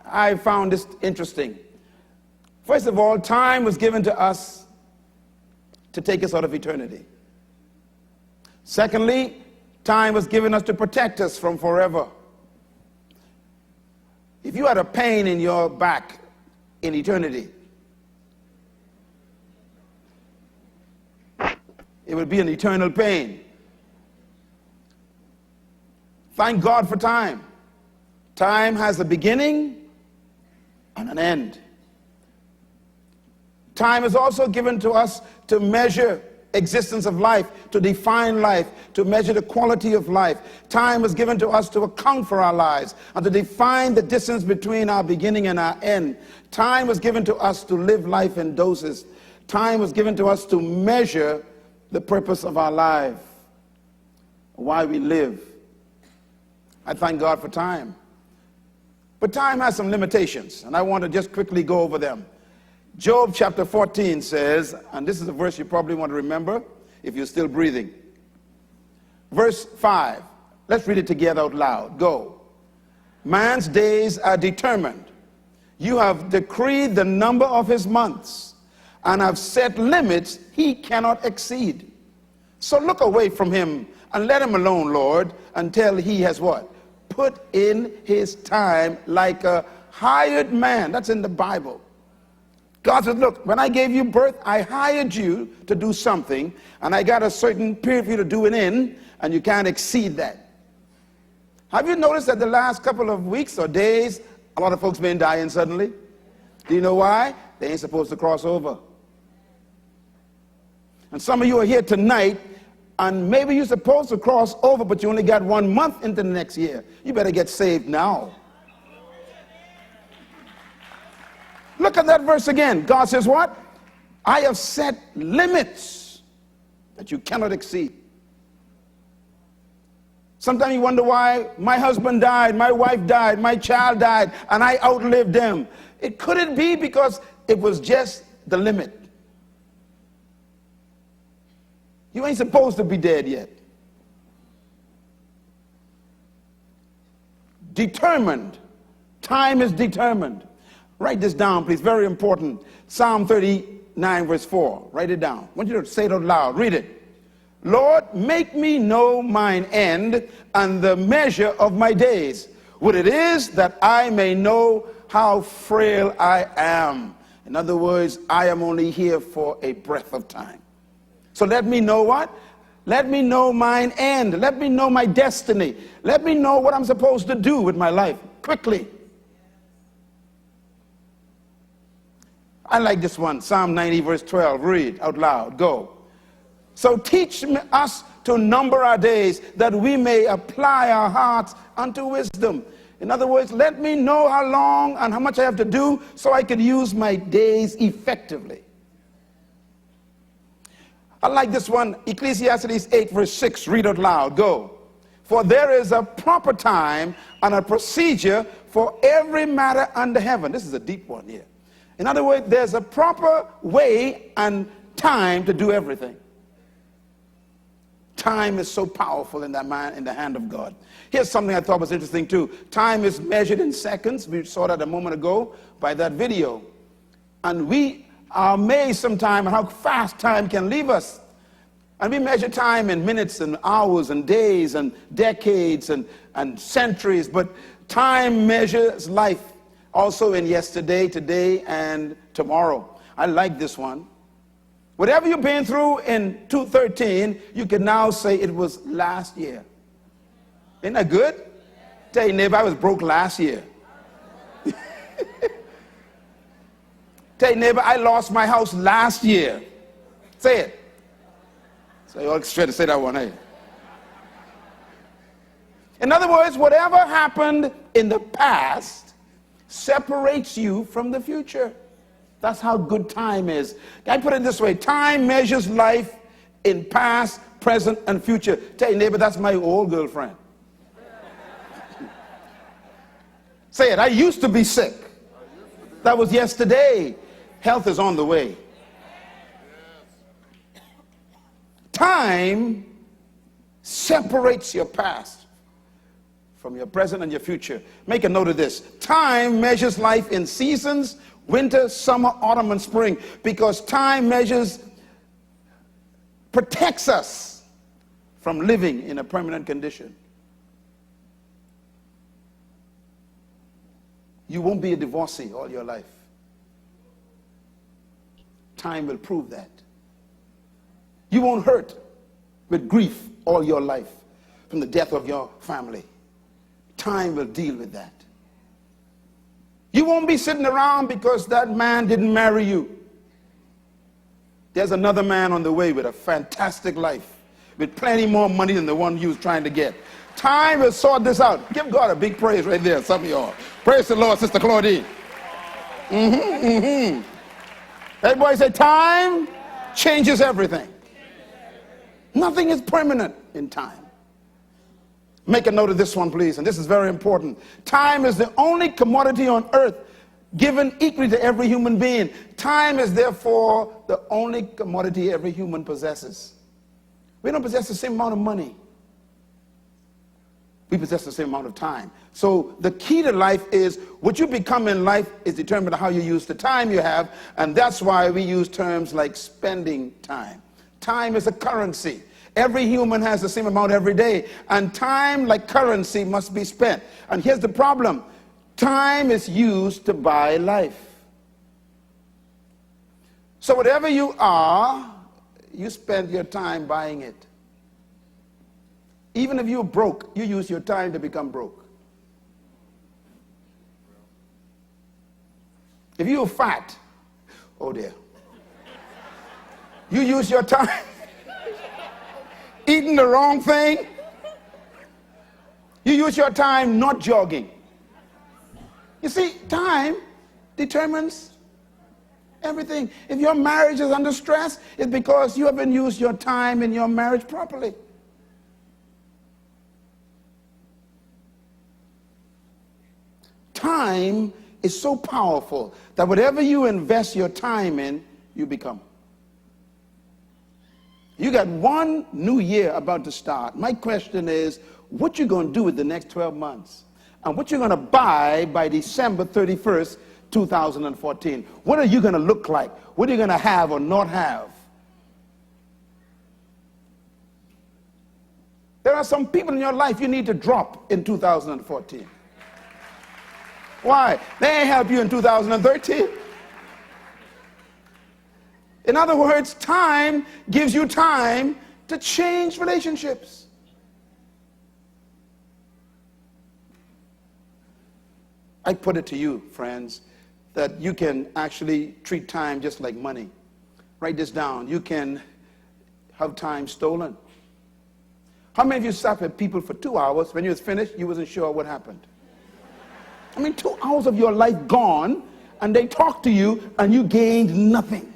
I found this interesting. First of all, time was given to us to take us out of eternity. Secondly, time was given us to protect us from forever. If you had a pain in your back in eternity, it would be an eternal pain. Thank God for time. Time has a beginning and an end. Time is also given to us to measure existence of life, to define life, to measure the quality of life. Time is given to us to account for our lives and to define the distance between our beginning and our end. Time was given to us to live life in doses. Time was given to us to measure the purpose of our life, why we live. I thank God for time. But time has some limitations, and I want to just quickly go over them. Job chapter 14 says, and this is a verse you probably want to remember if you're still breathing. Verse 5. Let's read it together out loud. Go. Man's days are determined. You have decreed the number of his months and have set limits he cannot exceed. So look away from him and let him alone, Lord, until he has what? Put in his time like a hired man. That's in the Bible. God says, look, when I gave you birth, I hired you to do something, and I got a certain period for you to do it in, and you can't exceed that. Have you noticed that the last couple of weeks or days, a lot of folks been dying suddenly? Do you know why? They ain't supposed to cross over. And some of you are here tonight, and maybe you're supposed to cross over, but you only got 1 month into the next year. You better get saved now. Look at that verse again. God says what? I have set limits that you cannot exceed. Sometimes you wonder why my husband died, my wife died, my child died, and I outlived them. Could it be because it was just the limit? You ain't supposed to be dead yet. Determined. Time is determined. Write this down, please. Very important. Psalm 39, verse 4. Write it down. I want you to say it out loud. Read it. Lord, make me know mine end and the measure of my days, what it is that I may know how frail I am. In other words, I am only here for a breath of time. So let me know what? Let me know mine end. Let me know my destiny. Let me know what I'm supposed to do with my life quickly. I like this one, Psalm 90, verse 12. Read out loud. Go. So teach us to number our days, that we may apply our hearts unto wisdom. In other words, let me know how long and how much I have to do so I can use my days effectively. I like this one, Ecclesiastes 8, verse 6. Read out loud. Go. For there is a proper time and a procedure for every matter under heaven. This is a deep one here. In other words, there's a proper way and time to do everything. Time is so powerful in that man, in the hand of God. Here's something I thought was interesting too. Time is measured in seconds. We saw that a moment ago by that video. And we are amazed sometimes at how fast time can leave us. And we measure time in minutes and hours and days and decades and centuries. But time measures life. Also in yesterday, today, and tomorrow. I like this one. Whatever you've been through in 2013, you can now say it was last year. Isn't that good? Tell your neighbor, I was broke last year. Tell your neighbor, I lost my house last year. Say it. So you all try to say that one, hey? In other words, whatever happened in the past separates you from the future. That's how good time is. I put it this way. Time measures life in past, present, and future. Tell your neighbor, that's my old girlfriend. Say it. I used to be sick. That was yesterday. Health is on the way. Time separates your past from your present and your future. Make a note of this. Time measures life in seasons, winter, summer, autumn, and spring, because time protects us from living in a permanent condition. You won't be a divorcee all your life. Time will prove that. You won't hurt with grief all your life from the death of your family. Time will deal with that. You won't be sitting around because that man didn't marry you. There's another man on the way with a fantastic life, with plenty more money than the one you was trying to get. Time will sort this out. Give God a big praise right there, some of y'all. Praise the Lord, Sister Claudine. Everybody say, time changes everything. Nothing is permanent in time. Make a note of this one, please, and this is very important. Time is the only commodity on earth given equally to every human being. Time is therefore the only commodity every human possesses. We don't possess the same amount of money. We possess the same amount of time. So the key to life is what you become in life is determined by how you use the time you have, and that's why we use terms like spending time. Time is a currency. Every human has the same amount every day, and time, like currency, must be spent. And here's the problem. Time is used to buy life. So whatever you are, you spend your time buying it. Even if you're broke, you use your time to become broke. If you're fat, oh dear, you use your time eating the wrong thing. You use your time not jogging. You see, time determines everything. If your marriage is under stress, it's because you haven't used your time in your marriage properly. Time is so powerful that whatever you invest your time in, you become. You got one new year about to start. My question is, what you going to do with the next 12 months? And what you're going to buy by December 31st, 2014? What are you going to look like? What are you going to have or not have? There are some people in your life you need to drop in 2014. Why? They ain't help you in 2013. In other words, time gives you time to change relationships. I put it to you, friends, that you can actually treat time just like money. Write this down. You can have time stolen. How many of you sat with people for 2 hours? When you was finished, you wasn't sure what happened? I mean, 2 hours of your life gone, and they talked to you, and you gained nothing.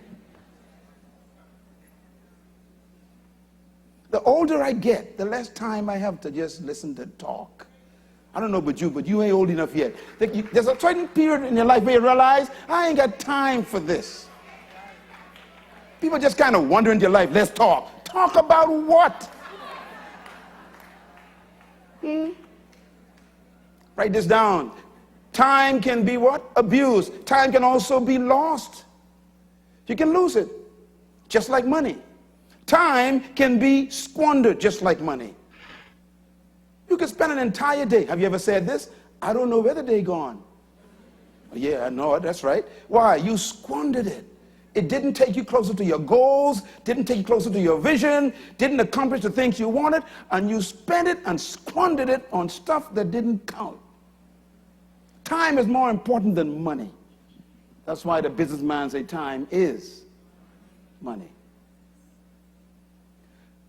The older I get, the less time I have to just listen to talk. I don't know about you, but you ain't old enough yet. There's a certain period in your life where you realize, I ain't got time for this. People just kind of wander into your life, let's talk. Talk about what? Write this down. Time can be what? Abused. Time can also be lost. You can lose it, just like money. Time can be squandered, just like money. You can spend an entire day. Have you ever said this? I don't know where the day gone. Yeah, I know it, that's right. Why? You squandered it. It didn't take you closer to your goals, didn't take you closer to your vision, didn't accomplish the things you wanted, and you spent it and squandered it on stuff that didn't count. Time is more important than money. That's why the businessman say time is money.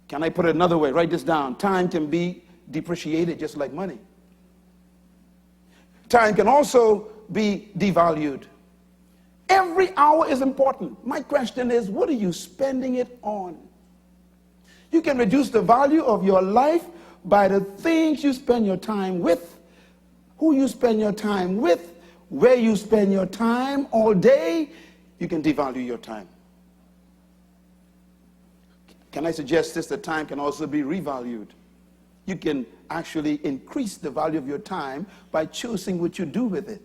Can I put it another way? Write this down. Time can be depreciated just like money. Time can also be devalued. Every hour is important. My question is, what are you spending it on? You can reduce the value of your life by the things you spend your time with, who you spend your time with, where you spend your time all day. You can devalue your time. Can I suggest this, that time can also be revalued? You can actually increase the value of your time by choosing what you do with it.